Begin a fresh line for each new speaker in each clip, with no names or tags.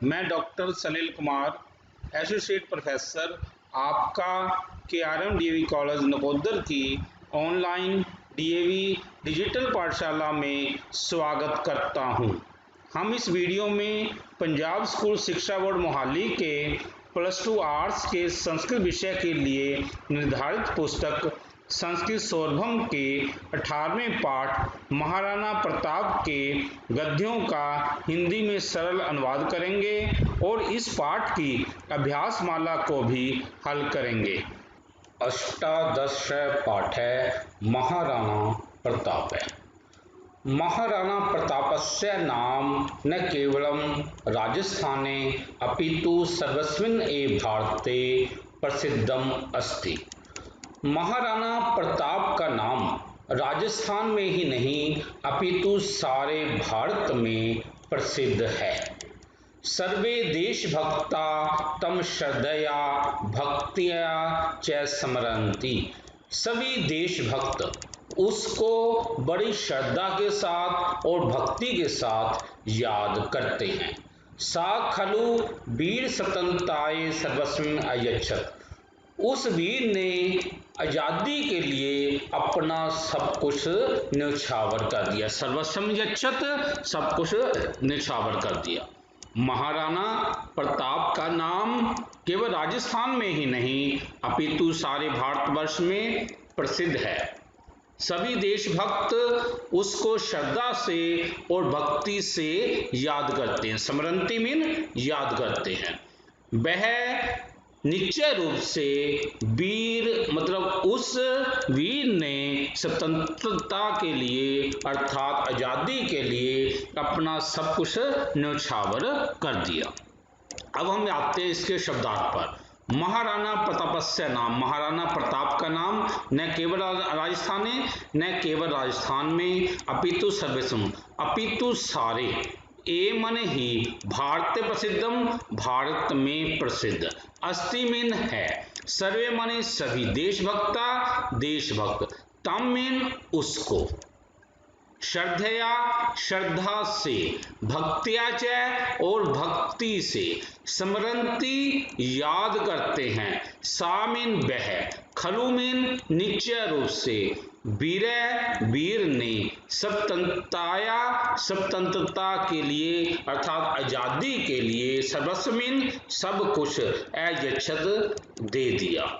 मैं डॉक्टर सलील Kumar, associate professor, आपका KRM DAV college Nakodar की ऑनलाइन डीएवी डिजिटल पाठशाला में स्वागत करता हूं। हम इस वीडियो में पंजाब स्कूल शिक्षा बोर्ड मोहाली के +2 आर्ट्स के संस्कृत विषय के लिए निर्धारित पुस्तक संस्कृत सौरभम के 18वें पाठ महाराणा प्रताप के गद्यों का हिंदी में सरल अनुवाद करेंगे और इस पाठ की अभ्यास माला को भी हल करेंगे। अष्टादश पाठ है महाराणा प्रताप। महाराणा प्रतापस्य नाम न केवलं राजस्थाने अपितु सर्वस्मिन् एव भारते प्रसिद्धम अस्ति। महाराणा प्रताप का नाम राजस्थान में ही नहीं अपितु सारे भारत में प्रसिद्ध है। सर्वे देशभक्ता तम श्रद्धया भक्तिया च स्मरन्ति। सभी देशभक्त उसको बड़ी श्रद्धा के साथ और भक्ति के साथ याद करते हैं। सा खलु वीर स्वतंत्रताय सर्वस्वम् अयच्छत्। उस वीर ने आजादी के लिए अपना सब कुछ न्यौछावर कर दिया। सर्वस्वम् यच्छत्, सब कुछ न्यौछावर कर दिया। महाराणा प्रताप का नाम केवल राजस्थान में ही नहीं अपितु सारे भारतवर्ष में प्रसिद्ध है। सभी देशभक्त उसको श्रद्धा से और भक्ति से याद करते हैं। स्मरन्ति मीन याद करते हैं। वह निश्चय रूप से वीर मतलब उस वीर ने स्वतंत्रता के लिए अर्थात आजादी के लिए अपना सब कुछ न्यौछावर कर दिया। अब हम आते हैं इसके शब्दार्थ पर। महाराणा प्रतापस्य नाम, महाराणा प्रताप का नाम न केवल राजस्थाने न केवल राजस्थान में अपितु सर्वस्वम्, अपितु सारे ए मन ही भारत प्रसिद्धम, भारत में प्रसिद्ध। अस्ति मीन है, सर्वे माने सभी, देशभक्ता देशभक्त, तम मीन उसको, श्रद्धया श्रद्धा से, भक्तिया च और भक्ति से, स्मरन्ति याद करते हैं, सा मीन वह, खलु मीन निश्चय रूप से, वीर वीर ने, स्वतंत्रताया स्वतंत्रता के लिए अर्थात आजादी के लिए, सर्वस्व मीन सब कुछ, अयच्छत् दे दिया।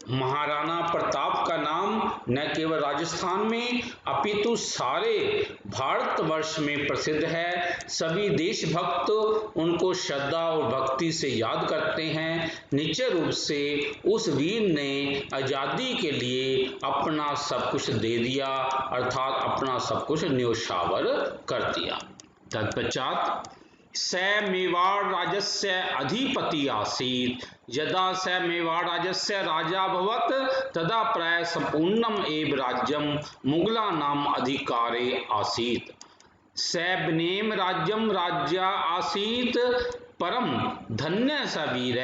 महाराणा प्रताप का नाम न केवल राजस्थान में अपितु सारे भारतवर्ष में प्रसिद्ध है। सभी देशभक्त उनको श्रद्धा और भक्ति से याद करते हैं। निश्चय रूप से उस वीर ने आजादी के लिए अपना सब कुछ दे दिया अर्थात अपना सब कुछ न्यौछावर कर दिया। तत्पश्चात स मेवाड़ राज्यस्य अधिपति आसीत्। यदा स मेवाड़ राज्यस्य राजा अभवत् तदा प्राय संपूर्णम एव राज्यम मुगलानाम अधिकारे आसीत्। स वनेम राज्यम राज्या आसीत् परम धन्य स वीर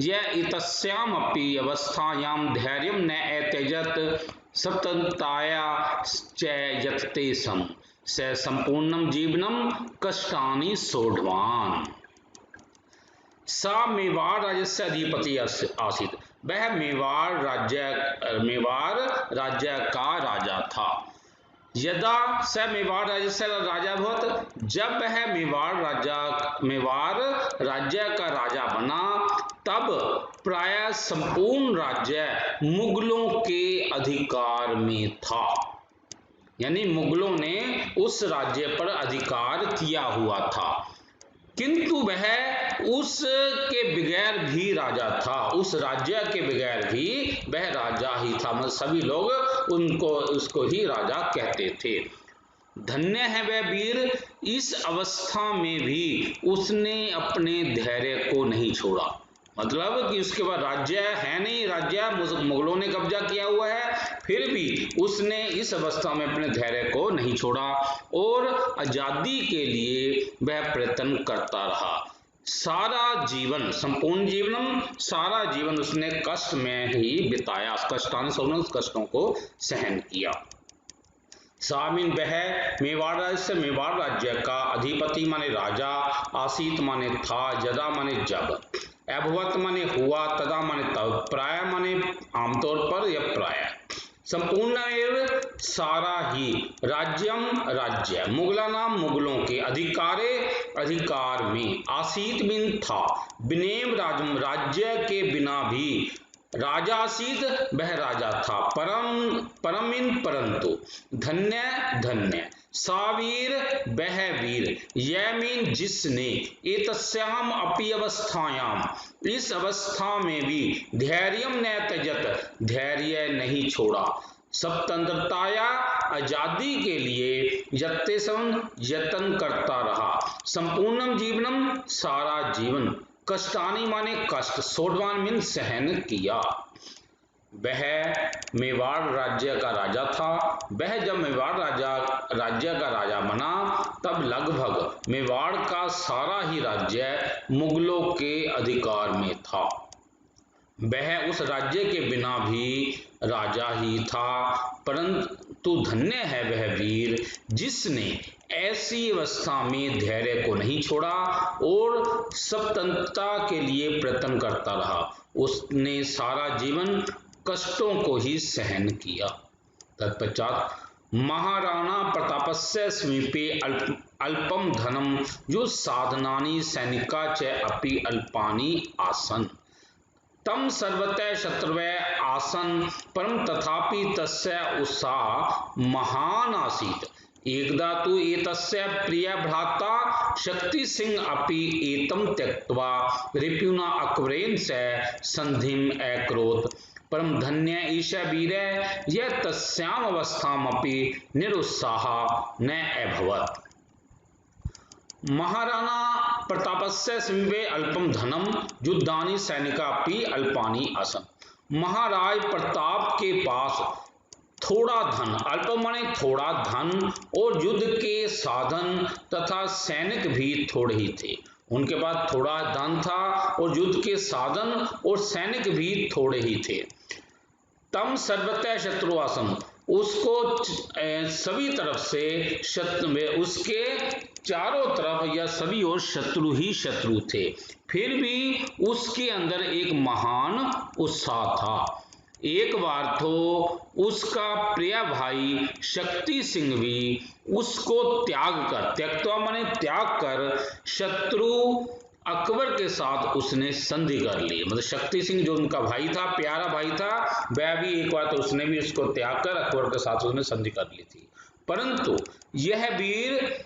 य इतस्यामपि अवस्थायां धैर्यं न अत्यजत् स्वतंत्रताया च यतते सम स संपूर्णम जीवनम कष्टानि सोढवान। सा मेवाड़ राज्य से अधिपति आसीत। वह मेवाड़ राज्य का राजा था। यदा स मेवाड़ राज्य से राजा भवत, जब वह मेवाड़ राज्य का राजा बना तब प्राय संपूर्ण राज्य मुगलों के अधिकार में था। यानी मुगलों ने उस राज्य पर अधिकार किया हुआ था, किंतु वह उसके बगैर भी राजा था। उस राज्य के बगैर भी वह राजा ही था। मतलब सभी लोग उसको ही राजा कहते थे। धन्य है वह वीर, इस अवस्था में भी उसने अपने धैर्य को नहीं छोड़ा। मतलब कि उसके बाद राज्य है नहीं, राज्य मुगलों ने कब्जा किया हुआ है, फिर भी उसने इस अवस्था में अपने धैर्य को नहीं छोड़ा और आजादी के लिए वह प्रयत्न करता रहा। सारा जीवन, संपूर्ण जीवनम, सारा जीवन उसने कष्ट में ही बिताया। कष्टान सोनम, कष्टों को सहन किया। सा मीन वह, मेवाड़ राज्य से मेवाड़ राज्य का अधिपति माने राजा, आसीत माने था, यदा माने जब, अभवत माने हुआ, तदा माने तब, प्राय माने आमतौर पर या प्राय, संपूर्ण एवं सारा ही, राज्यम राज्य, मुगला नाम मुगलों के, अधिकारे अधिकार में, आसीत बिन था, बिनेम राज राज्य के बिना भी, राजासीत वह राजा था, परमिन परंतु, धन्य धन्य, सावीर वह वीर, यह मीन जिसने, एतस्याम अपि अवस्थायाम इस अवस्था में भी, धैर्यम न त्यजत धैर्य नहीं छोड़ा, स्वतंत्रताया आजादी के लिए यत्तेषं यत्न करता रहा, संपूर्णम जीवनम सारा जीवन, कष्टानी माने कष्ट, सोडवान मीन सहन किया। वह मेवाड़ राज्य का राजा था। वह जब मेवाड़ राज्य का राजा बना तब लगभग मेवाड़ का सारा ही राज्य मुगलों के अधिकार में था। वह उस राज्य के बिना भी राजा ही था, परंतु धन्य है वह वीर जिसने ऐसी अवस्था में धैर्य को नहीं छोड़ा और स्वतंत्रता के लिए प्रयत्न करता रहा। उसने सारा जीवन कष्टों को ही सहन किया। तत्पश्चात महाराणा प्रतापस्य समीपे अल्पम धनम जो साधनानि सैनिका च अपि अल्पानि आसन, तम सर्वतः शत्रुवे आसन, परम तथापि तस्य उत्साह महान आसीत्। एकदा तु एतस्य प्रिय भ्राता शक्ति सिंह अपि एतं त्यक्त्वा रिपुना अकबरेण सह संधिम अकरोत्, परम धन्य ईश वीर यह तस्याम अवस्थामपि निरुत्साह न अभवत्। महाराणा प्रतापस्य समीपे अल्पम धनम युद्धानि सैनिकापि अल्पानि आसन। महाराज प्रताप के पास थोड़ा धन, अल्प माने थोड़ा धन, और युद्ध के साधन तथा सैनिक भी थोड़े ही थे। उनके पास थोड़ा धन था और युद्ध के साधन और सैनिक भी थोड़े ही थे। तम सर्वतः शत्रु आसन, उसको सभी तरफ से उसके चारों तरफ या सभी ओर शत्रु ही शत्रु थे, फिर भी उसके अंदर एक महान उत्साह था। एक बार तो उसका प्रिय भाई शक्ति सिंह भी उसको त्यक्तवा माने त्याग कर शत्रु अकबर के साथ उसने संधि कर ली। मतलब शक्ति सिंह जो उनका भाई था, प्यारा भाई था, वह भी एक बार तो उसने भी उसको त्याग कर अकबर के साथ उसने संधि कर ली थी। परंतु यह वीर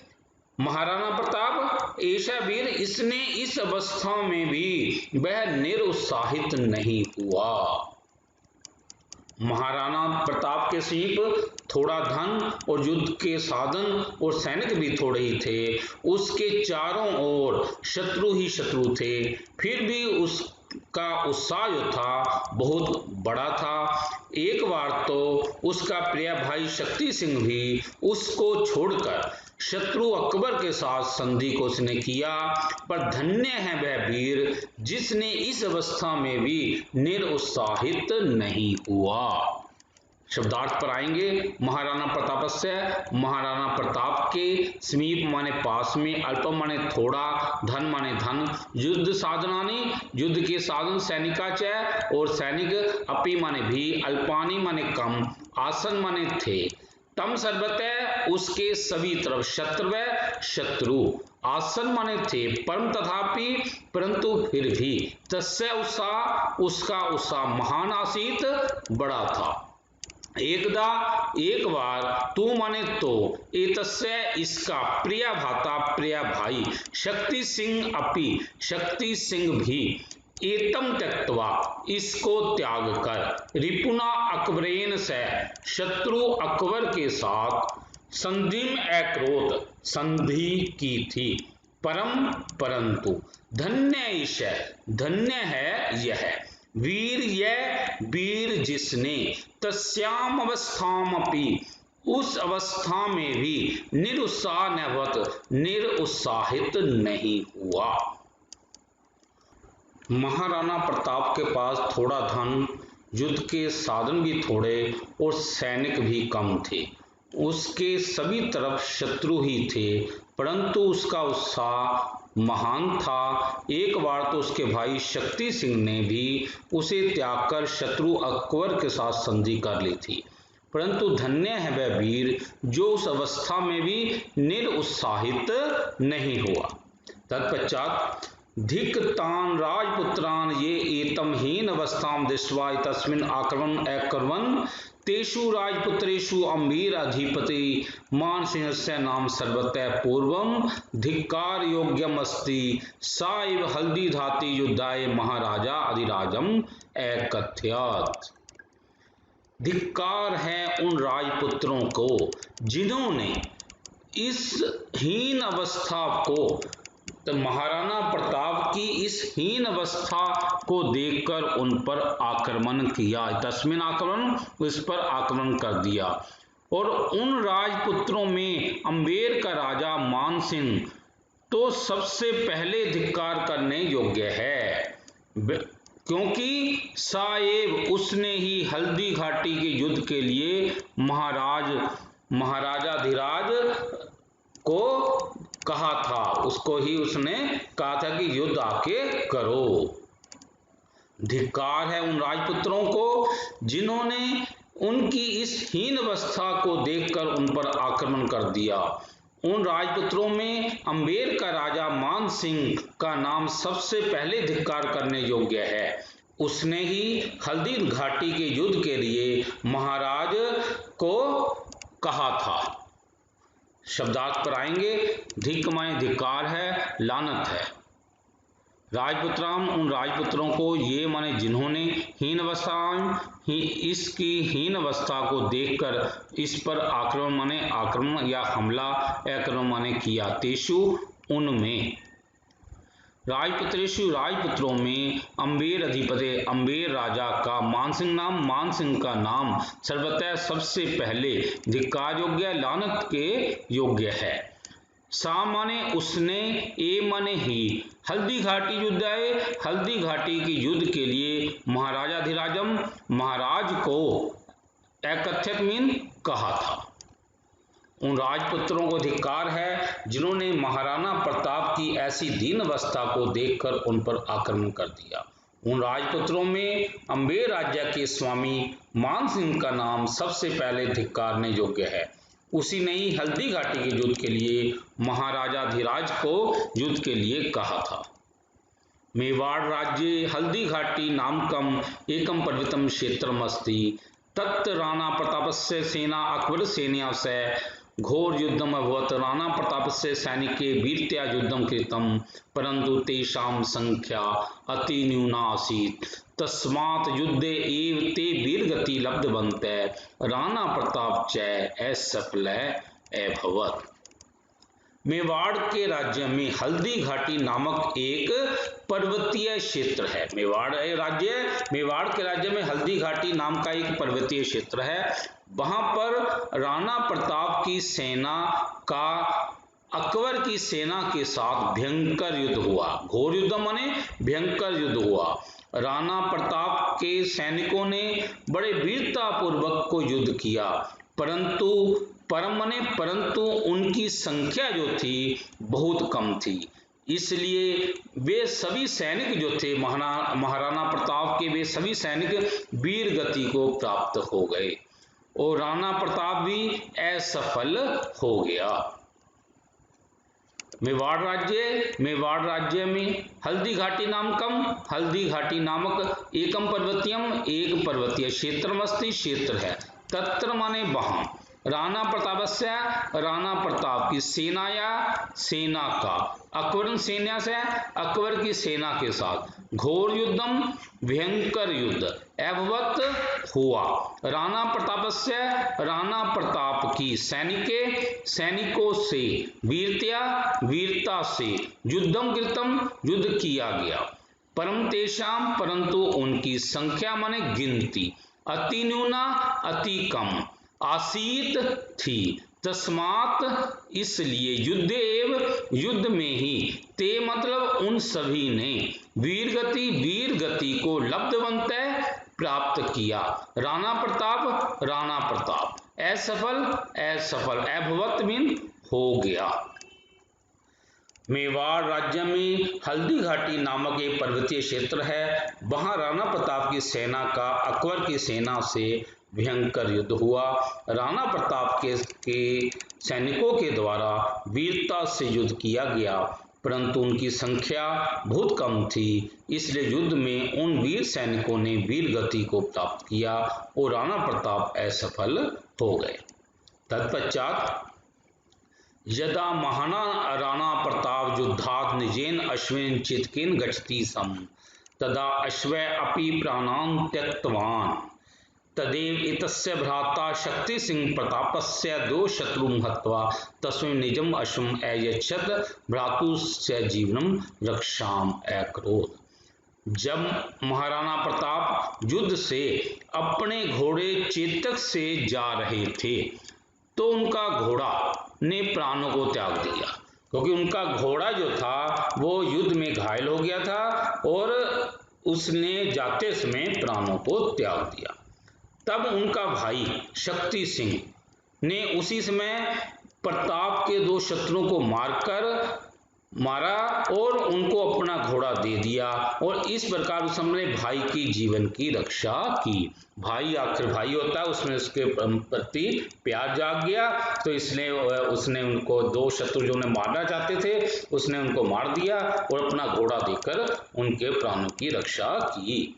महाराणा प्रताप ऐसा वीर, इसने इस अवस्था में भी वह निरुत्साहित नहीं हुआ। महाराणा प्रताप के समीप थोड़ा धन और युद्ध के साधन और सैनिक भी थोड़े ही थे, उसके चारों ओर शत्रु ही शत्रु थे, फिर भी उसका उत्साह जो था बहुत बड़ा था। एक बार तो उसका प्रिय भाई शक्ति सिंह भी उसको छोड़कर शत्रु अकबर के साथ संधि को उसने किया, पर धन्य है वह वीर जिसने इस अवस्था में भी निरुत्साहित नहीं हुआ। शब्दार्थ पर आएंगे। महाराणा प्रताप से, महाराणा प्रताप के समीप माने पास में, अल्प माने थोड़ा, धन माने धन, युद्ध साधनानी युद्ध के साधन, सैनिका च और सैनिक, अपि माने भी, अल्पानी माने कम, आसन माने थे, तम सर्वतः उसके सभी तरफ, शत्रु आसन माने थे, परम तथापि परंतु फिर भी, तस्य उत्साह उसका उत्साह महान आसीत बड़ा था। एक बार तू माने तो, एतस्य इसका, प्रिय भाता प्रिय भाई, शक्ति सिंह अपि शक्ति सिंह भी, एतम त्यक्त्वा इसको त्याग कर, रिपुना अकबरेन से शत्रु अकबर के साथ, संधिम अकरोत संधि की थी, परम परंतु, धन्य ईश धन्य है यह वीर, यह वीर जिसने, तस्याम अवस्थामपि उस अवस्था में भी, निरुत्साह नवत निरुत्साहित नहीं हुआ। महाराणा प्रताप के पास थोड़ा धन, युद्ध के साधन भी थोड़े और सैनिक भी कम थे। उसके सभी तरफ शत्रु ही थे, परंतु उसका उत्साह महान था। एक बार तो उसके भाई शक्ति सिंह ने भी उसे त्याग कर शत्रु अकबर के साथ संधि कर ली थी, परंतु धन्य है वह वीर जो उस अवस्था में भी निरुत्साहित नहीं हुआ। तत्पश्चात धिक तान राजपुत्रान ये एतम हीन अवस्थाम दृष्ट्वा तस्मिन् आक्रमण अकुर्वन् तेषु राजपुत्रेषु अम्बीर अधिपति मानसिंहस्य नाम सर्वतः पूर्वम धिक्कार योग्यम अस्ति सा एव हल्दी धाति युद्धाय महाराजा अधिराजम एकथ्यात्। धिक्कार है उन राजपुत्रों को जिन्होंने इस हीन अवस्था को, तो महाराणा प्रताप की इस हीन अवस्था को देखकर उन पर आक्रमण किया, तस्मिन आक्रमण, उस पर आक्रमण कर दिया। और उन राजपुत्रों में अम्बेर का राजा मानसिंह तो सबसे पहले धिक्कार करने योग्य है, क्योंकि साहेब उसने ही हल्दी घाटी के युद्ध के लिए महाराजाधिराज को कहा था, उसको ही उसने कहा था कि युद्ध आके करो। धिक्कार है उन राजपुत्रों को जिन्होंने उनकी इस हीन अवस्था को देखकर उन पर आक्रमण कर दिया। उन राजपुत्रों में अम्बेर का राजा मान सिंह का नाम सबसे पहले धिक्कार करने योग्य है। उसने ही हल्दी घाटी के युद्ध के लिए महाराज को कहा था। शब्दार्थ पर आएंगे, धिक माने धिक्कार है, लानत है। राजपुत्राम उन राजपुत्रों को, ये माने जिन्होंने हीन अवस्था इसकी हीन अवस्था को देखकर इस पर आक्रमण माने आक्रमण या हमला, आक्रमण माने किया, तेषु उनमें, राजपुत्रेषु राजपुत्रों में, अम्बेर अधिपति अम्बेर राजा का मानसिंह नाम, मानसिंह का नाम सर्वतः सबसे पहले धिक्कार योग्य, लानत के योग्य है। सा माने उसने, ए माने ही, हल्दी घाटी युद्ध आए, हल्दी घाटी के युद्ध के लिए महाराजाधिराजम महाराज को एकथ्यत मीन कहा था। उन राजपुत्रों को धिक्कार है जिन्होंने महाराणा प्रताप की ऐसी दीन अवस्था को देखकर उन पर आक्रमण कर दिया। उन राजपुत्रों में अम्बेर राज्य के स्वामी मानसिंह का नाम सबसे पहले धिक्कारने योग्य है। उसी ने ही हल्दी घाटी के युद्ध के लिए महाराजाधिराज को युद्ध के लिए कहा था। मेवाड़ राज्य हल्दी घाटी नामकम एकम पर्वतम क्षेत्रम अस्ति तत्र राणा प्रतापस्य सेना अकबर सेना से घोर युद्धम अभवत्। राणा प्रतापस्य सैनिके वीरतया युद्धम कृतम परंतु तेषां संख्या अति न्यूना आसीत् तस्मात् युद्धे एव ते वीरगति लब्धवन्तः राणा प्रताप च असफल अभवत्। मेवाड़ के राज्य में हल्दी घाटी नामक एक पर्वतीय क्षेत्र है। मेवाड़ के राज्य में हल्दी घाटी नाम का एक पर्वतीय क्षेत्र है। वहां पर राणा प्रताप की सेना का अकबर की सेना के साथ भयंकर युद्ध हुआ। घोर युद्ध माने भयंकर युद्ध हुआ। राणा प्रताप के सैनिकों ने बड़े वीरता पूर्वक को युद्ध किया, परंतु उनकी संख्या जो थी बहुत कम थी। इसलिए वे सभी सैनिक जो थे महाराणा प्रताप के, वे सभी सैनिक वीर गति को प्राप्त हो गए और राणा प्रताप भी असफल हो गया। मेवाड़ राज्य में हल्दी घाटी नामक एकम पर्वतीयम एक पर्वतीय क्षेत्र है। तत्र माने वहां राणा प्रताप की सेना का अकबर की सेना के साथ घोर युद्धम भयंकर युद्ध अभवत् हुआ। राणा प्रताप की सैनिकों से वीरता से युद्धम कृतम युद्ध किया गया। परंतु उनकी संख्या माने गिनती अति न्यूना अति कम आसीत थी। तस्मात् इसलिए युद्ध में ही ते मतलब उन सभी ने वीर गति को लब्धवंत प्राप्त किया। राणा प्रताप असफल, असफल, अभवत मीन हो गया। मेवाड़ राज्य में हल्दी घाटी नामक एक पर्वतीय क्षेत्र है। वहां राणा प्रताप की सेना का अकबर की सेना से भयंकर युद्ध हुआ। राणा प्रताप के सैनिकों के द्वारा वीरता से युद्ध किया गया, परंतु उनकी संख्या बहुत कम थी, इसलिए युद्ध में उन वीर सैनिकों ने वीर गति को प्राप्त किया और राणा प्रताप असफल हो गए। तत्पश्चात यदा महाना राणा प्रताप युद्धात् निजेन अश्वेन चित्केन गच्छति स्म तदा अश्वः अपि प्राणान् त्यक्तवान् तदेव एतस्य भ्राता शक्ति सिंह प्रतापस्य दो शत्रुं हत्वा तस्मै निजम् अश्वम् अयच्छत् भ्रातुस्य जीवनं रक्षाम् अकरोत्। जब महाराणा प्रताप युद्ध से अपने घोड़े चेतक से जा रहे थे तो उनका घोड़ा ने प्राणों को त्याग दिया, क्योंकि उनका घोड़ा जो था वो युद्ध में घायल हो गया था और उसने जाते समय प्राणों को त्याग दिया। तब उनका भाई शक्ति सिंह ने उसी समय प्रताप के दो शत्रुओं को मारा और उनको अपना घोड़ा दे दिया और इस प्रकार उसने भाई की जीवन की रक्षा की। भाई आखिर भाई होता है, उसमें उसके प्रति प्यार जाग गया, तो इसलिए उसने उनको दो शत्रु जो उन्हें मारना चाहते थे उसने उनको मार दिया और अपना घोड़ा देकर उनके प्राणों की रक्षा की।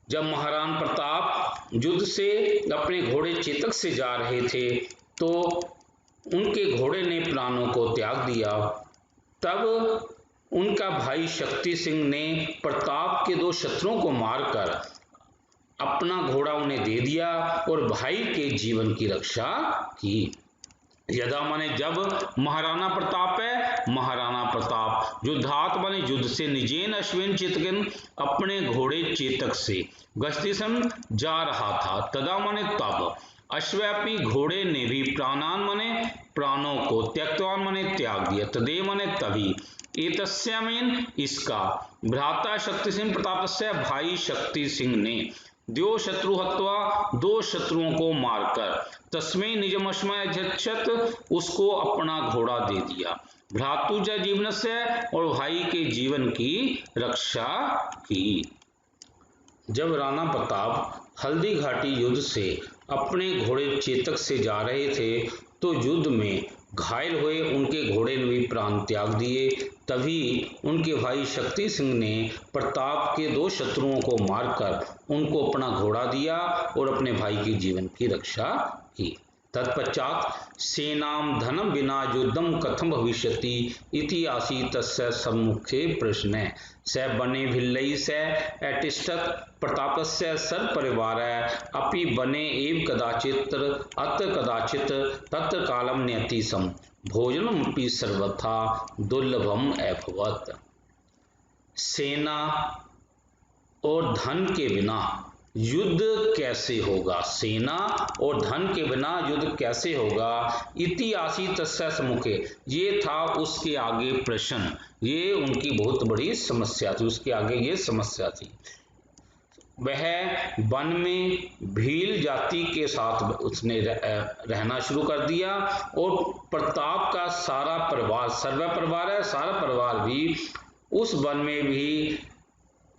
जब महाराणा प्रताप युद्ध से अपने घोड़े चेतक से जा रहे थे तो उनके घोड़े ने प्राणों को त्याग दिया। तब उनका भाई शक्ति सिंह ने प्रताप के दो शत्रुओं को मारकर अपना घोड़ा उन्हें दे दिया और भाई के जीवन की रक्षा की। यदा माने जब महाराणा प्रताप युद्धात माने युद्ध से निजेन अश्विन चितकन अपने घोड़े चेतक से गश्ती सम जा रहा था, तदा माने तब अश्वापी घोड़े ने भी प्राणान माने प्राणों को त्यक्तवान माने त्याग दिया, तदे माने तभी एतस्य मीन इसका भ्राता शक्ति सिंह प्रतापस्य भाई शक्ति सिंह ने दो शत्रु हत्वा दो शत्रुओं को मारकर तस्मै निजमश्मय अयच्छत् उसको अपना घोड़ा दे दिया, भ्रातुज जीवन से और भाई के जीवन की रक्षा की। जब राणा प्रताप हल्दी घाटी युद्ध से अपने घोड़े चेतक से जा रहे थे तो युद्ध में घायल हुए उनके घोड़े ने भी प्राण त्याग दिए। तभी उनके भाई शक्ति सिंह ने प्रताप के दो शत्रुओं को मारकर उनको अपना घोड़ा दिया और अपने भाई के जीवन की रक्षा की। तत्पश्चात सेनाम धनम विना युद्धम कथम भविष्यति इति आसीतस्य सम्मुखे प्रश्न स बने भिल्लई स अतिष्ठत् प्रतापस्य सर्व परिवार अपि बने एव कदाचित् अत्र कदाचित् तत्र कालम नियति सम भोजनमपि सर्वथा दुर्लभम अभवत्। सेना और धन के बिना युद्ध कैसे होगा, सेना और धन के बिना युद्ध कैसे होगा, इति आसीतस्य सम्मुखे, ये था उसके आगे प्रश्न, ये उनकी बहुत बड़ी समस्या थी, उसके आगे ये समस्या थी। वह वन में भील जाति के साथ उसने रहना शुरू कर दिया और प्रताप का सारा परिवार, सर्व परिवार है, सारा परिवार भी उस वन में भी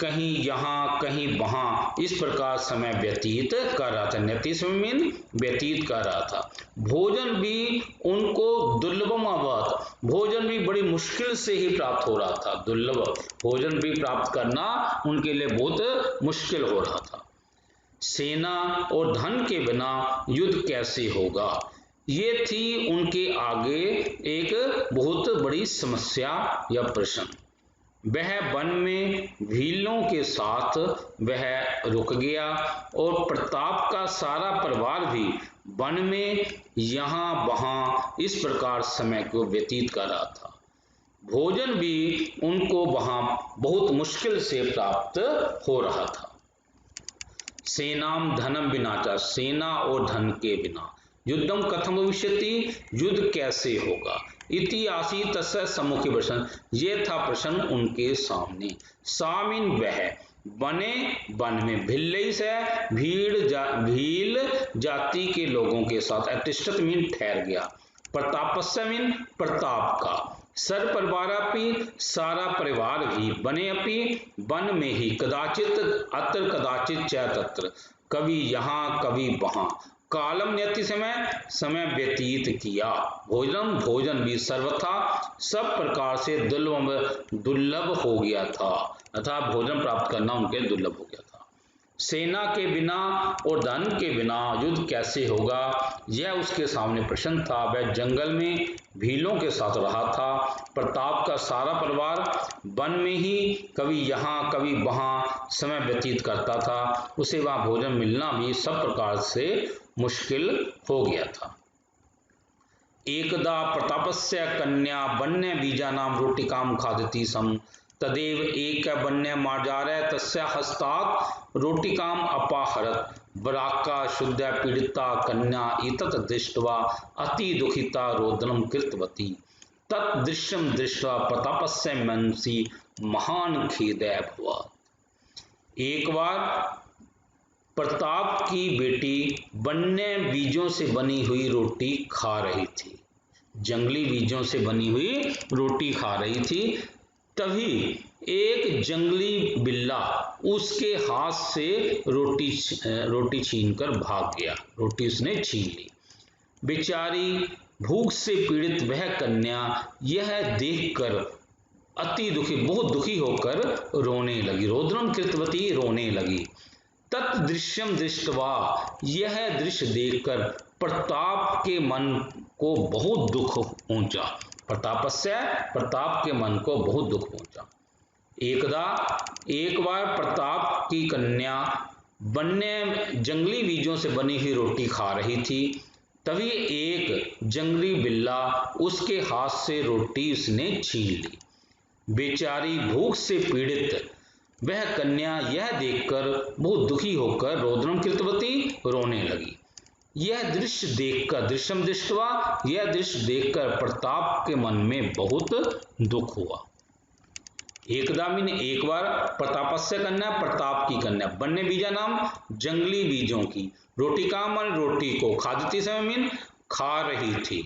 कहीं यहाँ कहीं वहां इस प्रकार समय व्यतीत कर रहा था। व्यतीत मीन व्यतीत कर रहा था। भोजन भी उनको दुर्लभम अभवत्, भोजन भी बड़ी मुश्किल से ही प्राप्त हो रहा था। दुर्लभ भोजन भी प्राप्त करना उनके लिए बहुत मुश्किल हो रहा था। सेना और धन के बिना युद्ध कैसे होगा, ये थी उनके आगे एक बहुत बड़ी समस्या या प्रश्न। वह वन में भीलों के साथ वह रुक गया और प्रताप का सारा परिवार भी वन में यहाँ वहां इस प्रकार समय को व्यतीत कर रहा था। भोजन भी उनको वहां बहुत मुश्किल से प्राप्त हो रहा था। सेनाम धनम बिना, सेना और धन के बिना युद्धम कथम भविष्यति, युद्ध कैसे होगा, इति आसीत् तस्य सम्मुखे प्रश्न, ये था प्रश्न उनके सामने। सामिन वह, बने वन में, भिल्लई से भील जाति के लोगों के साथ, अतिष्ठत मीन ठहर गया, प्रतापस्य मीन प्रताप का, सर परिवारापि सारा परिवार भी, बने अपि वन में ही, कदाचित अत्र कदाचित च तत्र, कभी यहाँ कभी वहां, कालम नियति समय व्यतीत किया, भोजनम भोजन भी सर्वथा सब प्रकार से दुर्लभ हो गया था, अतः भोजन प्राप्त करना उनके दुर्लभ हो गया था। सेना के बिना और धन के बिना युद्ध कैसे होगा, यह उसके सामने प्रश्न था। वह जंगल में भीलों के साथ रहा था, प्रताप का सारा परिवार वन में ही कभी यहाँ कभी वहाँ समय व्यतीत करता था, उसे वहाँ भोजन मिलना भी सब प्रकार से मुश्किल हो गया था। एकदा प्रतापस्य कन्या वन्य बीजानां रोटिकां खादति स्म, तदेव एक वन्य मार्जारः तस्या हस्तात् रोटिकाम् अपाहरत्, वराका शुद्ध पीड़िता कन्या एतत् दृष्ट्वा अति दुखिता रोदनं कृतवती, तत् दृश्यं दृष्ट्वा प्रतापस्य मनसि महान खेदः अभवत्। एक बार प्रताप की बेटी वन्य बीजों से बनी हुई रोटी खा रही थी, जंगली बीजों से बनी हुई रोटी खा रही थी, तभी एक जंगली बिल्ला उसके हाथ से रोटी छीनकर भाग गया, रोटी उसने छीन ली। बेचारी भूख से पीड़ित वह कन्या यह देखकर अति दुखी, बहुत दुखी होकर रोने लगी, रोदनम कृतवती, रोने लगी। तत्दृश्यम दृष्टवा, यह दृश्य देखकर प्रताप के मन को बहुत दुख पहुंचा, प्रतापस्य, प्रताप के मन को बहुत दुख पहुंचा। एक बार प्रताप की कन्या वन्य जंगली बीजों से बनी हुई रोटी खा रही थी, तभी एक जंगली बिल्ला उसके हाथ से रोटी उसने छीन ली। बेचारी भूख से पीड़ित वह कन्या यह देखकर बहुत दुखी होकर रोदनम कृतवती, रोने लगी। यह दृश्य देखकर, दृश्यम दृष्टवा, यह दृश्य देखकर प्रताप के मन में बहुत दुख हुआ। एकदा मीन एक बार, प्रतापस्य कन्या, प्रताप की कन्या, वन्य बीजा नाम जंगली बीजों की, रोटिका मन रोटी को, खादती समय मीन खा रही थी,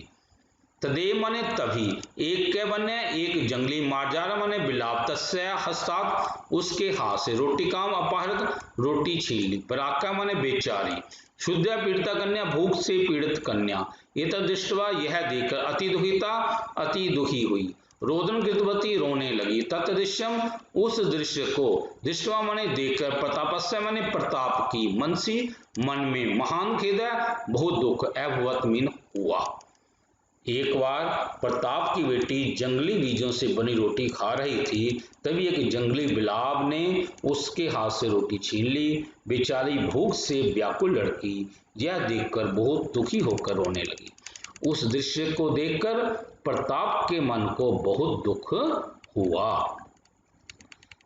तदेव माने तभी, एक के वन्य एक जंगली, मार्जारा माने बिलाप, तस्य हस्तात् उसके हाथ से, रोटिकाम अपहरत रोटी छीन ली, पराका माने बेचारी, शुद्ध पीड़िता कन्या भूख से पीड़ित कन्या, एतद् दृष्ट्वा यह देखकर अति दुखिता, अति दुखी हुई, रोदन कृतवती, रोने लगी। तत्दृश्यम उस दृश्य को, दृष्टवा माने देखकर, प्रतापस्य माने प्रताप की, मनसी मन में, महान खेद बहुत दुख, अभवत मीन हुआ। एक बार प्रताप की बेटी जंगली बीजों से बनी रोटी खा रही थी, तभी एक जंगली बिलाव ने उसके हाथ से रोटी छीन ली। बेचारी भूख से व्याकुल लड़की यह देखकर बहुत दुखी होकर रोने लगी। उस दृश्य को देखकर प्रताप के मन को बहुत दुख हुआ।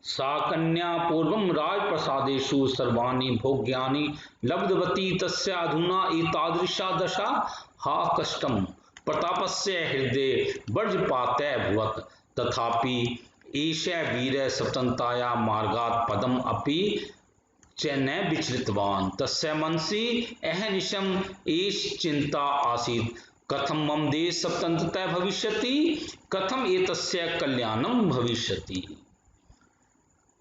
सा कन्या पूर्वं राजप्रसादेषु सर्वाणि भोग्यानि लब्धवती, तस्या अधुना एतादृशा दशा, हा कष्टम् प्रतापस्य हृदये वज्रपातः अभवत्, तथापि एष वीरः स्वतन्त्रताया मार्गात् पदम् अपि च न विचलितवान्, तस्य मनसि अहर्निशम् एष चिन्ता आसीत्, कथं मम देश स्वतन्त्रता भविष्यति, कथम एतस्य कल्याणम भविष्यति।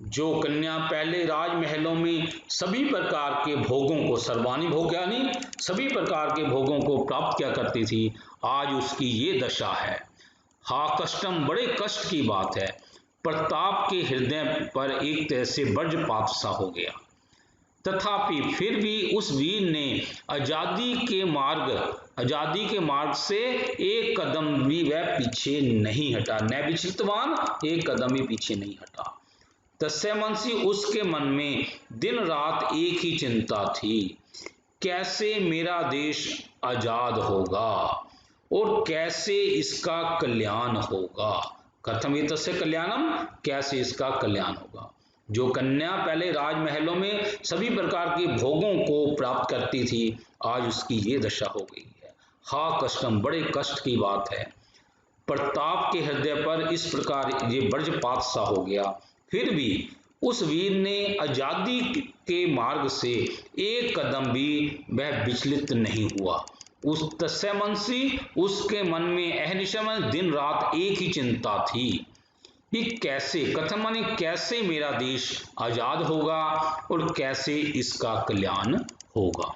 जो कन्या पहले राजमहलों में सभी प्रकार के भोगों को, सर्वाणि भोग्यानि, सभी प्रकार के भोगों को प्राप्त किया करती थी, आज उसकी ये दशा है। हा कष्टम, बड़े कष्ट की बात है। प्रताप के हृदय पर एक तरह से वज्रपात सा हो गया। तथापि फिर भी उस वीर ने आजादी के मार्ग से एक कदम भी वह पीछे नहीं हटा, न विचलितवान, एक कदम भी पीछे नहीं हटा। तस्य मनसी, उसके मन में दिन रात एक ही चिंता थी, कैसे मेरा देश आजाद होगा और कैसे इसका कल्याण होगा। कथम एतस्य कल्याणम, कैसे इसका कल्याण होगा। जो कन्या पहले राजमहलों में सभी प्रकार के भोगों को प्राप्त करती थी, आज उसकी ये दशा हो गई है। हा कष्टम, बड़े कष्ट की बात है।
प्रताप के हृदय पर इस प्रकार ये वज्रपात सा हो गया। फिर भी उस वीर ने आजादी के मार्ग से एक कदम भी वह विचलित नहीं हुआ। उस तस्यमंसी उसके मन में अहनिशम दिन रात एक ही चिंता थी कि कैसे, कथम माने कैसे मेरा देश आजाद होगा और कैसे इसका कल्याण होगा।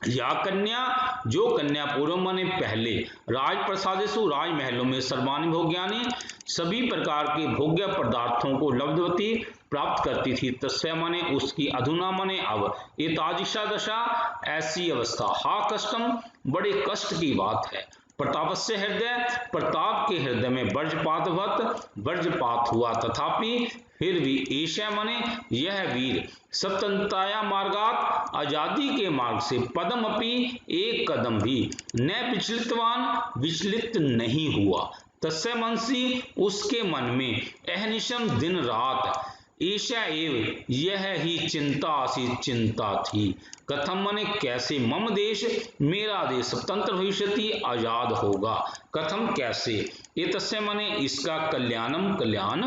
या कन्या, जो कन्या पूर्व माने पहले राजप्रसादेषु राजमहलों में सर्वाणि भोग्यानि सभी प्रकार के भोग्य पदार्थों को लब्धवती प्राप्त करती थी, तस्या माने उसकी, अधुना माने अब, एतादृशा दशा ऐसी अवस्था, हा कष्टम बड़े कष्ट की बात है। प्रतापस्य हृदय, प्रताप के हृदय में वज्रपातवत वज्रपात हुआ, तथापि फिर भी ईशा माने यह वीर स्वतंत्रताया मार्गात आजादी के मार्ग से पदम अपि एक कदम भी न विचलितवान विचलित नहीं हुआ। तस्य मनसी उसके मन में अहनिशम दिन रात ईशा एव यह ही चिंता थी। कथम माने कैसे, मम देश मेरा देश स्वतंत्र भविष्यति आजाद होगा, कथम कैसे, ये तस्य माने इसका कल्याणम कल्याण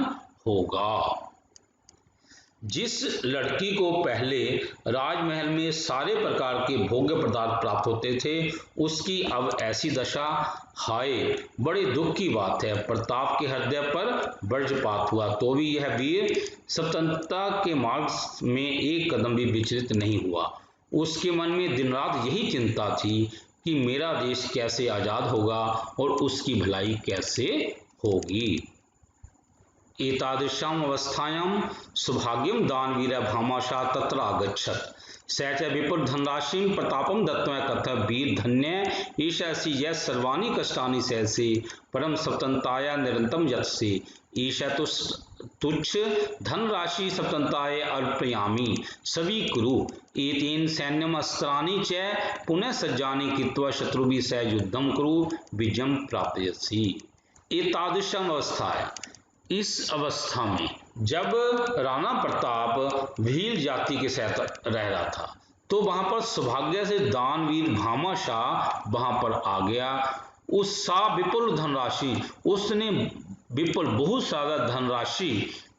होगा। जिस लड़की को पहले राजमहल में सारे प्रकार के भोग्य पदार्थ प्राप्त होते थे, उसकी अब ऐसी दशा, हाय बड़े दुख की बात है। प्रताप के हृदय पर वज्रपात हुआ तो भी यह वीर स्वतंत्रता के मार्ग में एक कदम भी विचलित नहीं हुआ। उसके मन में दिन रात यही चिंता थी कि मेरा देश कैसे आजाद होगा और उसकी भलाई कैसे होगी। एतादृशाम अवस्थायां सौभाग्यम दानवीर भामाशा तत्र आगच्छत स च विपुल धनराशिं प्रतापम दत्त्वा कथ वीर धन्य ईशासी यह सर्वाणि कष्टानि सहसे परम स्वतंत्रताया निरंतम यत्से ईशा तुच्छ धनराशि स्वतंत्रताय अर्पयामि स्वीकुरु एतेन सैन्यम अस्त्राणि च पुनः सज्जानि कृत्वा शत्रुभिः सह युद्धं कुरु विजयं प्राप्स्यसि। एतादृशम अवस्थाया, इस अवस्था में जब राणा प्रताप भील जाति के साथ रह रहा था तो वहां पर सौभाग्य से दानवीर भामाशाह वहां पर आ गया। उस सा विपुल धनराशि, उसने विपुल बहुत सारा धनराशि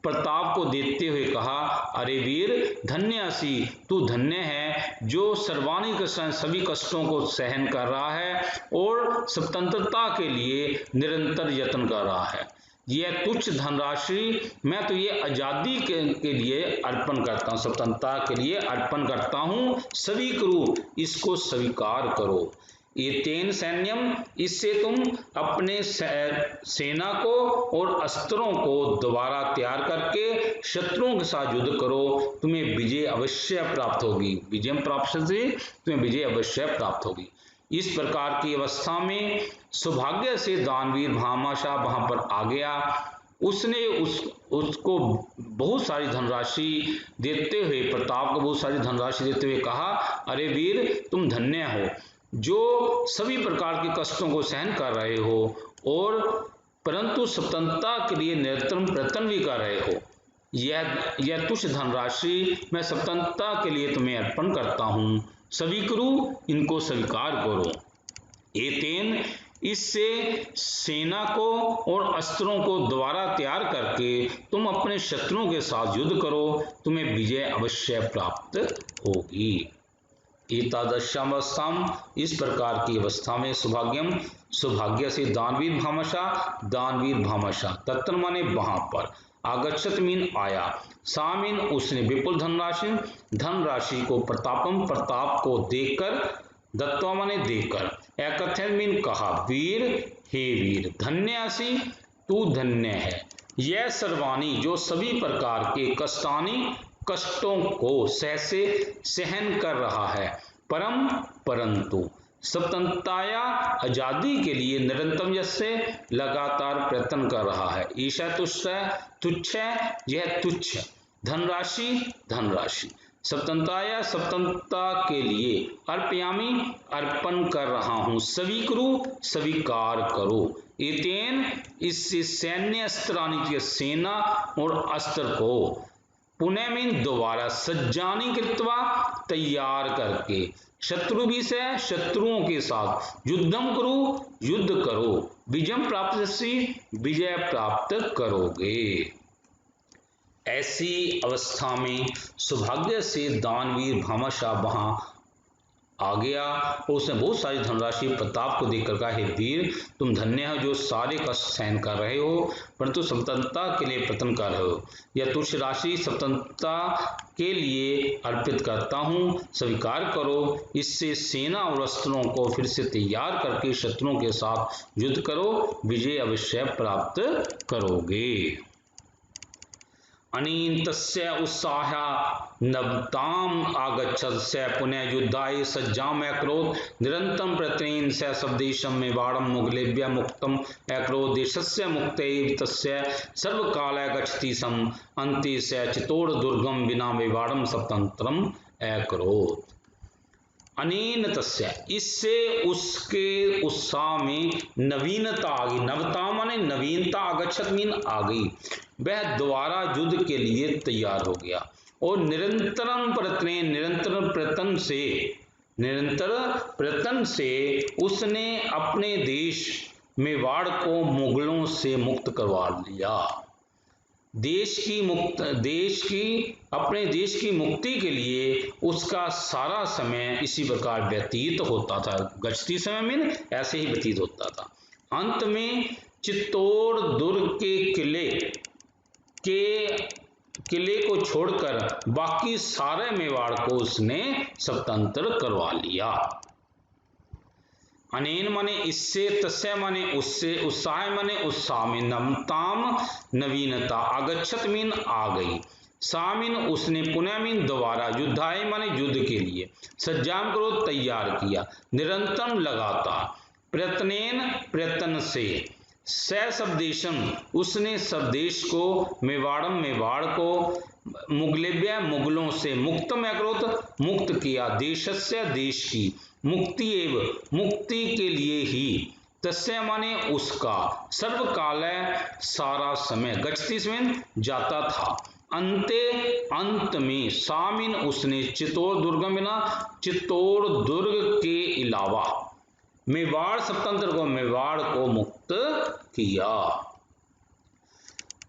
प्रताप को देते हुए कहा, अरे वीर धन्यसी, तू धन्य है जो सर्वाणी कष्ट सभी कष्टों को सहन कर रहा है और स्वतंत्रता के लिए निरंतर यत्न कर रहा है। यह तुच्छ धनराशि मैं तो ये आजादी के लिए अर्पण करता हूँ, स्वतंत्रता के लिए अर्पण करता हूँ, स्वीकुरु इसको स्वीकार करो। ये तेन सैन्यम, इससे तुम अपने सेना को और अस्त्रों को दोबारा तैयार करके शत्रुओं के साथ युद्ध करो, तुम्हें विजय अवश्य प्राप्त होगी। विजय प्राप्त से तुम्हें विजय अवश्य प्राप्त होगी। इस प्रकार की अवस्था में सौभाग्य से दानवीर भामाशाह वहां पर आ गया। उसने उसको बहुत सारी धनराशि देते हुए, प्रताप को बहुत सारी धनराशि देते हुए कहा, अरे वीर तुम धन्य हो जो सभी प्रकार के कष्टों को सहन कर रहे हो और परंतु स्वतंत्रता के लिए निरंतर प्रयत्न भी कर रहे हो। यह तुच्छ धनराशि मैं स्वतंत्रता के लिए तुम्हें अर्पण करता हूँ, स्वीकुरु इनको स्वीकार करो। एतेन, इससे सेना को और अस्त्रों को दोबारा तैयार करके तुम अपने शत्रुओं के साथ युद्ध करो, तुम्हें विजय अवश्य प्राप्त होगी। एतादृशावस्थाम, इस प्रकार की अवस्था में सौभाग्यम, सौभाग्य से दानवीर भामाशाह तत्र माने वहां पर, आगच्छत मीन आया, सामीन उसने विपुल धनराशि को प्रतापम प्रताप को देकर, दत्वा माने देकर, एकथन मीन कहा, वीर हे वीर धन्यसी तू धन्य है, यह सर्वाणी जो सभी प्रकार के कष्टों को सहन कर रहा है, परंतु स्वतंत्रताया आजादी के लिए निरंतर जैसे लगातार प्रयत्न कर रहा है। ईशा तुच्छ, यह तुच्छ धनराशि स्वतंत्रता के लिए अर्पयामी अर्पण कर रहा हूं, स्वीकुरु स्वीकार करो। एतेन, इससे सैन्य अस्त्राणि, सेना और अस्त्र को पुनः मीन दोबारा, सज्जानी कृत्वा तैयार करके, शत्रु भी से शत्रुओं के साथ, युद्धम करो युद्ध करो, विजय प्राप्त से विजय प्राप्त करोगे। ऐसी अवस्था में सौभाग्य से दानवीर भामाशाह वहां आ गया और उसने बहुत सारी धनराशि प्रताप को देखकर कहा, हे वीर, तुम धन्य हो जो सारे कष्ट सहन कर रहे हो, परंतु स्वतंत्रता के लिए प्रयत्न कर रहे हो। यह तुच्छ राशि स्वतंत्रता के लिए अर्पित करता हूँ, स्वीकार करो। इससे सेना और अस्त्रों को फिर से तैयार करके शत्रुओं के साथ युद्ध करो, विजय अवश्य प्राप्त करोगे। अनेन तस्य उत्साह नवताम आगच्छत्, स पुनः युद्धाय सज्जाम अकरोत्, निरन्तरं प्रयत्नेन स स्वदेशं मेवाड़ं मुगलेभ्यः मुक्तम् अकरोत्, देशस्य मुक्तये तस्य सर्वकालः गच्छति स्म, अन्ते स चित्तौड़ दुर्गं विना मेवाड़ं स्वतन्त्रम् अकरोत्। अनेन तस्य, इससे उसके उत्साह में नवीनता आ गई। नवता माने नवीनता, आगच्छत मीन आ गई। वह दोबारा युद्ध के लिए तैयार हो गया और निरंतर प्रयत्न से उसने अपने देश मेवाड़ को मुगलों से मुक्त करवा लिया। अपने देश की मुक्ति के लिए उसका सारा समय इसी प्रकार व्यतीत होता था। गच्छती समय में ऐसे ही व्यतीत होता था। अंत में चित्तौड़ दुर्ग के किले को छोड़कर बाकी सारे मेवाड़ को उसने स्वतंत्र करवा लिया। अनेन माने इससे, तस्य माने उससे, उत्साह माने उत्साह में, नवताम नवीनता, आगच्छत मीन आ गई, सामिन उसने, पुनः मीन दोबारा, युद्धाय माने युद्ध के लिए, सज्जाम करो तैयार किया, निरंतर लगातार, प्रयत्न से, स स्वदेशम उसने स्वदेश को, मेवाड़ को, मुगलेभ्य मुगलों से, मुक्तम अकरोत् मुक्त किया, देशस्य देश की, मुक्ति के लिए ही, तस्य माने उसका, सर्वकाल सारा समय, गच्छति समय जाता था, अंत में, सामिन उसने, चित्तौड़ दुर्गम बिना, चित्तौड़ दुर्ग के अलावा, मेवाड़ स्वतंत्र को, मेवाड़ को मुक्त किया।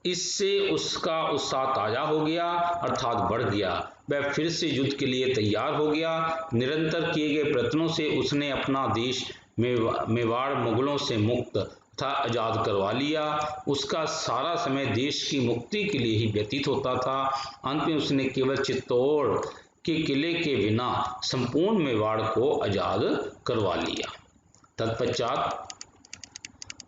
इससे उसका उत्साह ताजा हो गया अर्थात बढ़ गया। वह फिर से युद्ध के लिए तैयार हो गया। निरंतर किए गए प्रयत्नों से उसने अपना देश मेवाड़ मुगलों से मुक्त तथा आजाद करवा लिया। उसका सारा समय देश की मुक्ति के लिए ही व्यतीत होता था। अंत में उसने केवल चित्तौड़ के किले के बिना संपूर्ण मेवाड़ को आजाद करवा लिया। तत्पश्चात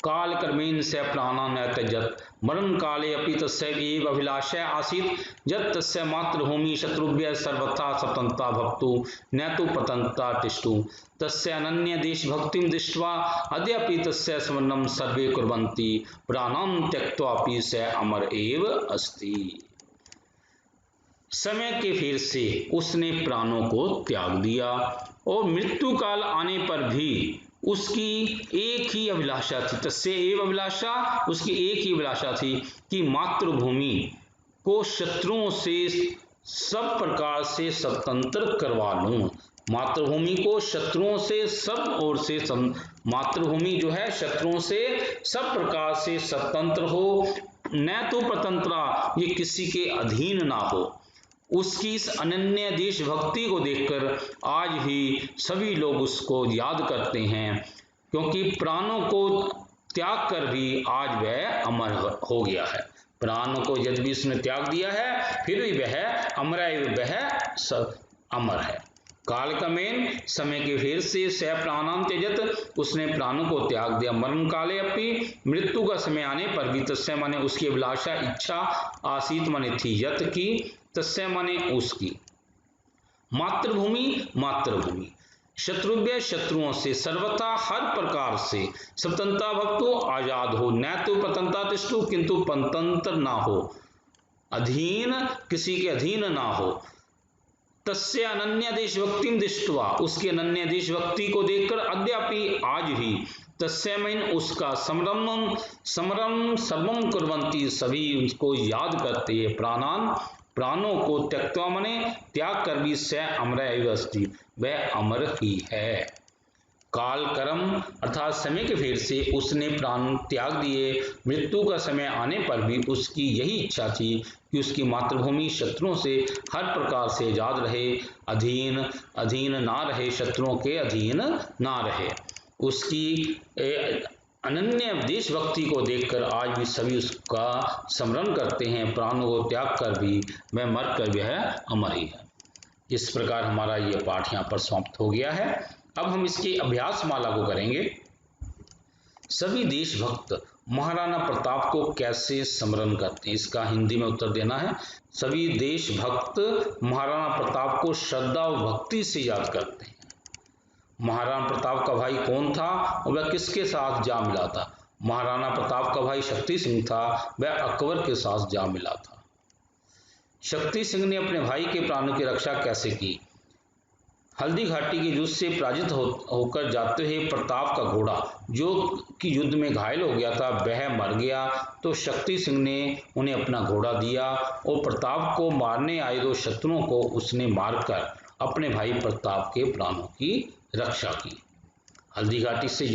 काल क्रमेण स प्राणान् त्यजत्, मरण काले अपि तस्य एव अभिलाषा आसीत् यत् तस्य मातृभूमि शत्रुभ्यः सर्वथा स्वतन्त्रा भवतु न तु प्रतन्त्रा तिष्ठतु। तस्य अनन्य देशभक्तिं दृष्ट्वा अद्यापि तस्य स्मरणं सर्वे कुर्वन्ति, प्राणान् त्यक्त्वापि स अमर एव अस्ति। समय के फेर से उसने प्राणों को त्याग दिया और मृत्यु काल आने पर भी उसकी एक ही अभिलाषा थी, तस्य एव अभिलाषा, उसकी एक ही अभिलाषा थी कि मातृभूमि को शत्रुओं से सब प्रकार से स्वतंत्र करवा लूं। मातृभूमि को शत्रुओं से सब ओर से, मातृभूमि जो है शत्रुओं से सब प्रकार से स्वतंत्र हो, न तो प्रतंत्रा, ये किसी के अधीन ना हो। उसकी इस अनन्य देशभक्ति को देखकर आज भी सभी लोग उसको याद करते हैं, क्योंकि प्राणों को त्याग कर भी आज वह अमर हो गया है। प्राणों को यदि भी उसने त्याग दिया है फिर भी वह अमर है। काल क्रमेण समय के फेर से स प्राणान् त्यजत्, उसने प्राणों को त्याग दिया। मरण काले अपि, मृत्यु का समय आने पर भी, तस्य माने उसकी अभिलाषा, इच्छा, आसीत माने थी, यत की, तस्य माने उसकी, मातृभूमि शत्रुभ्य शत्रुओं से, सर्वथा हर प्रकार से, स्वतंत्रता भक्तो आजाद हो, न तो प्रतंत्रता तिष्ठु, किंतु परतंत्र ना हो, अधीन, किसी के अधीन ना हो। तस्य अनन्य देशभक्तिं दृष्ट्वा, उसकी अनन्य देशभक्ति को देखकर अद्यापि आज भी, तस्य में उसका, स्मरणं सर्वं कुर्वन्ति, सभी उसको याद करते हैं, प्राणान् प्राणों को त्यक्त्वा मने त्याग कर भी स अमर एव अस्ति, वह अमर ही है। काल कर्म अर्थात समय के फेर से उसने प्राण त्याग दिए। मृत्यु का समय आने पर भी उसकी यही इच्छा थी कि उसकी मातृभूमि शत्रुओं से हर प्रकार से आजाद रहे, अधीन ना रहे, शत्रुओं के अधीन ना रहे। उसकी अनन्य देशभक्ति को देखकर आज भी सभी उसका स्मरण करते हैं। प्राणों को त्याग कर भी वह मर कर वह अमर ही है। इस प्रकार हमारा ये पाठ यहाँ पर समाप्त हो गया है। अब हम इसकी अभ्यास माला को करेंगे। सभी देशभक्त महाराणा प्रताप को कैसे स्मरण करते हैं, इसका हिंदी में उत्तर देना है। सभी देशभक्त महाराणा प्रताप को श्रद्धा और भक्ति से याद करते हैं। महाराणा प्रताप का भाई कौन था और वह किसके साथ जा मिला था? महाराणा प्रताप का भाई शक्ति सिंह था, वह अकबर के साथ जा मिला था। शक्ति सिंह ने अपने भाई के प्राणों की रक्षा कैसे की? हल्दी घाटी के युद्ध से पराजित होकर जाते हुए प्रताप का घोड़ा जो कि युद्ध में घायल हो गया था वह मर गया, तो शक्ति सिंह ने उन्हें अपना घोड़ा दिया और प्रताप को मारने आए दो शत्रुओं को उसने मारकर अपने भाई प्रताप के प्राणों की रक्षा की। हल्दी घाटी से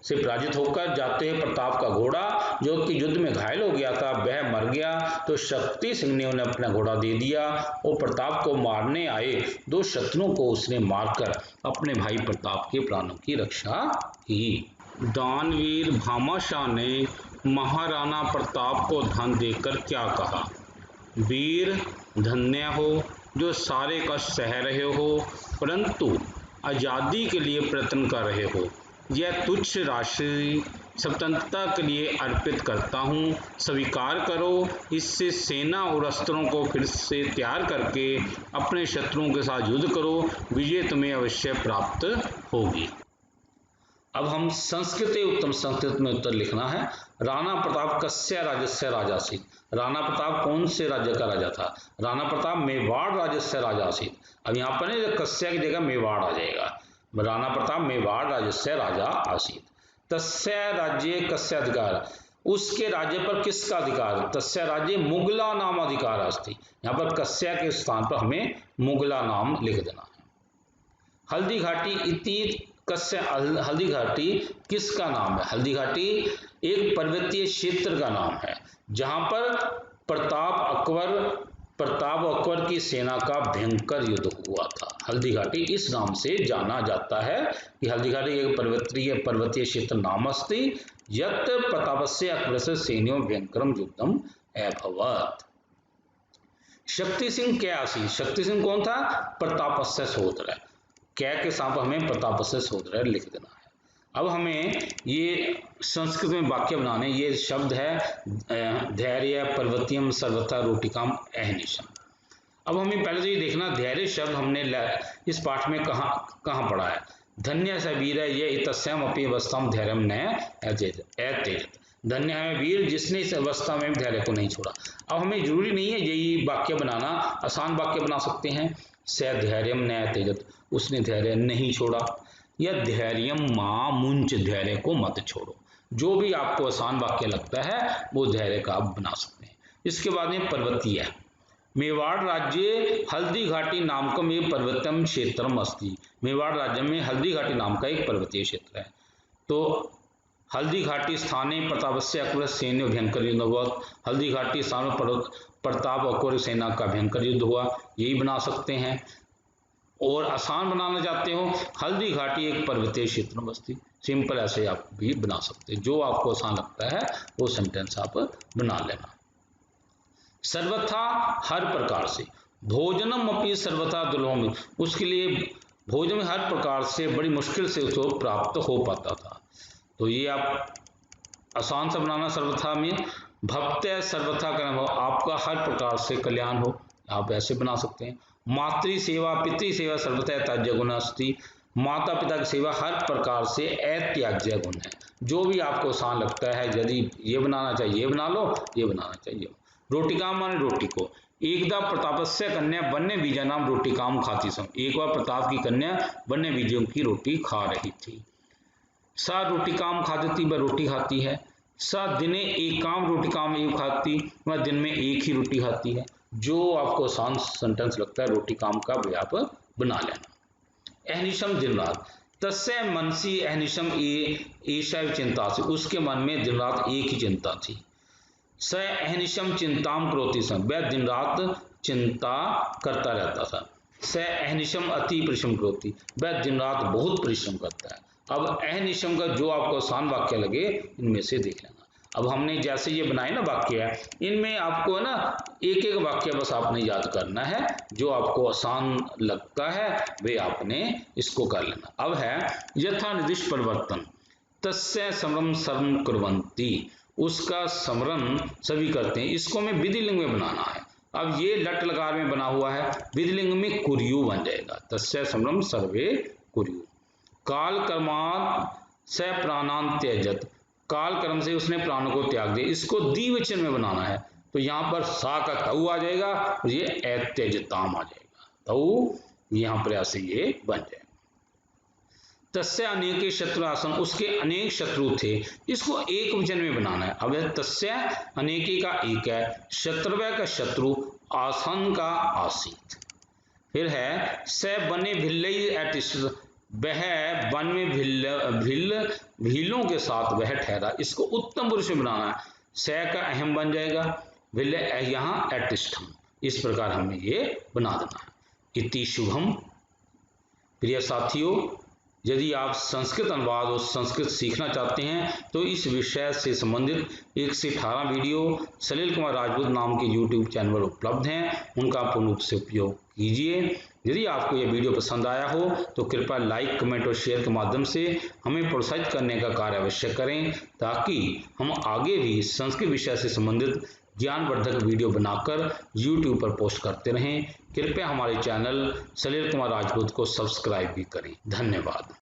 से पराजित होकर जाते हुए प्रताप का घोड़ा जो कि युद्ध में घायल हो गया था वह मर गया, तो शक्ति सिंह ने उन्हें अपना घोड़ा दे दिया और प्रताप को मारने आए दो शत्रुओं को उसने मारकर अपने भाई प्रताप के प्राणों की रक्षा की। दानवीर भामाशाह ने महाराणा प्रताप को धन देकर क्या कहा? वीर धन्य हो जो सारे कष्ट सह रहे हो परंतु आज़ादी के लिए प्रयत्न कर रहे हो। यह तुच्छ राशि स्वतंत्रता के लिए अर्पित करता हूँ, स्वीकार करो। इससे सेना और अस्त्रों को फिर से तैयार करके अपने शत्रुओं के साथ युद्ध करो, विजय तुम्हें अवश्य प्राप्त होगी। अब हम संस्कृत उत्तम संस्कृत में उत्तर लिखना है। राणा प्रताप कस्य राज्यस्य राजा आसीत्? राणा प्रताप कौन से राज्य का राजा था? राणा प्रताप मेवाड़ राज्यस्य राजा आसीत्। अब यहाँ पर कस्य की जगह मेवाड़ आ जाएगा। राणा प्रताप मेवाड़ राज्यस्य राजा आसीत्। तस्य राज्य कस्य अधिकार? उसके राज्य पर किसका अधिकार? तस्य राज्य मुगला नाम अधिकार अस्ति। यहाँ पर कस्य के स्थान पर हमें मुगला नाम लिख देना है। हल्दी घाटी इति कस्य? हल्दी घाटी किसका नाम है? हल्दी घाटी एक पर्वतीय क्षेत्र का नाम है जहां पर प्रताप और अकबर की सेना का भयंकर युद्ध हुआ था। हल्दी घाटी इस नाम से जाना जाता है कि हल्दी घाटी एक पर्वतीय क्षेत्र नाम अस्ति यत् प्रतापस्य अकबरस्य सैन्यो भयंकरम युद्धम अभवत्। शक्ति सिंह क्या आसीत्? शक्ति सिंह कौन था? प्रतापस्य सहोदर। क्या के साथ हमें प्रतापस्य सहोदर लिख देना है। अब हमें ये संस्कृत में वाक्य बनाने, ये शब्द है धैर्य पर्वतीयम सर्वथा रोटिकाम अहनिशम। अब हमें पहले तो ये देखना धैर्य शब्द हमने इस पाठ में कहाँ पढ़ा है। धन्य स वीर ये इतस्याम अपनी अवस्था में धैर्य न अत्यज। धन्य है वीर जिसने इस अवस्था में धैर्य को नहीं छोड़ा। अब हमें जरूरी नहीं है यही वाक्य बनाना, आसान वाक्य बना सकते हैं। स धैर्यम न त्यजत, उसने धैर्य नहीं छोड़ा। या धैर्यम मां मुंच, धैर्य को मत छोड़ो। जो भी आपको आसान वाक्य लगता है वो धैर्य का आप बना सकते हैं। इसके बाद में पर्वतीय, मेवाड़ राज्य हल्दी घाटी नाम का में पर्वतम क्षेत्रम अस्ति। मेवाड़ राज्य में हल्दी घाटी नाम का एक पर्वतीय क्षेत्र है। तो हल्दी घाटी स्थाने प्रतापस्य अकबर सैन्य भयंकर युद्ध हुआ। हल्दी घाटी स्थान पर प्रताप अकबर सेना का भयंकर युद्ध हुआ, यही बना सकते हैं। और आसान बनाना चाहते हो हल्दी घाटी एक पर्वतीय क्षेत्र में स्थित, सिंपल ऐसे आप भी बना सकते हैं। जो आपको आसान लगता है वो सेंटेंस आप बना लेना। सर्वथा हर प्रकार से, भोजनम अपनी सर्वथा दुर्लभम, उसके लिए भोजन में हर प्रकार से बड़ी मुश्किल से उसको प्राप्त हो पाता था। तो ये आप आसान से बनाना। सर्वथा में भक्त सर्वथा करना हो, आपका हर प्रकार से कल्याण हो, आप ऐसे बना सकते हैं। मातृ सेवा पितृ सेवा सर्वथा त्याज्य गुण अस्ति, माता पिता की सेवा हर प्रकार से अत्याज्य गुण है। जो भी आपको आसान लगता है, यदि ये बनाना चाहिए ये बना लो, ये बनाना चाहिए। रोटिकाम माने रोटी को। एकदा प्रतापस्य कन्या वन्य बीजा नाम रोटिकाम खाती सम, एक बार प्रताप की कन्या वन्य बीजों की रोटी खा रही थी। सा रोटिकाम खाती, वह रोटी खाती है। सा दिने एकाम रोटिकाम एव खाती, वह दिन में एक ही रोटी खाती है। जो आपको आसान सेंटेंस लगता है रोटी काम का भी आप बना लेना। अहनिशम दिन रात, तस्य मनसी अहनिशम ईशा चिंता से, उसके मन में दिन रात एक ही चिंता थी। स अहनिशम चिंताम करोति सन, वह दिन रात चिंता करता रहता था। स अहनिशम अति परिश्रम करोति, वह दिन रात बहुत परिश्रम करता है। अब अहनिशम का जो आपको आसान वाक्य लगे इनमें से देख लेना। अब हमने जैसे ये बनाए ना वाक्य, इनमें आपको है ना एक एक वाक्य बस आपने याद करना है, जो आपको आसान लगता है वे आपने इसको कर लेना। अब है यथा निर्दिष्ट परिवर्तन, तस्य समरम सर्वम कुर्वन्ति, उसका समरण सभी करते हैं, इसको हमें विधिलिंग में बनाना है। अब ये लट लकार में बना हुआ है, विधिलिंग में कुर्यु बन जाएगा, तस्य समरम सर्वे कुर्यु। काल कर्मात् स प्राणान त्यजत, काल कर्म से उसने प्राणों को त्याग दिया, इसको द्विवचन में बनाना है, तो यहाँ पर सा का तऊ आ जाएगा, ये अत्यजताम आ जाएगा, तऊ यहाँ पर ऐसे ये बन जाएगा। तस्य अनेके शत्रु आसन, उसके अनेक शत्रु थे, इसको एक वचन में बनाना है। अब तस्य अनेके का एक है, शत्रुवय का शत्रु, आसन का आसीत। फिर है स बने भिल्लई अतिष्ठ, वह वन में भीलों के साथ वह ठहरा, इसको उत्तम पुरुष में बनाना है, स का अहम बन जाएगा, भिल्ल यहाँ अतिष्ठम, इस प्रकार हमें ये बना देना है। इति शुभम। प्रिय साथियों, यदि आप संस्कृत अनुवाद और संस्कृत सीखना चाहते हैं तो इस विषय से संबंधित 1 से 18 वीडियो सलील कुमार राजपूत नाम के YouTube चैनल पर उपलब्ध हैं, उनका पूर्ण रूप से उपयोग कीजिए। यदि आपको यह वीडियो पसंद आया हो तो कृपया लाइक, कमेंट और शेयर के माध्यम से हमें प्रोत्साहित करने का कार्य अवश्य करें, ताकि हम आगे भी संस्कृत विषय से संबंधित ज्ञानवर्धक वीडियो बनाकर YouTube पर पोस्ट करते रहें। कृपया हमारे चैनल सलील कुमार राजपूत को सब्सक्राइब भी करें। धन्यवाद।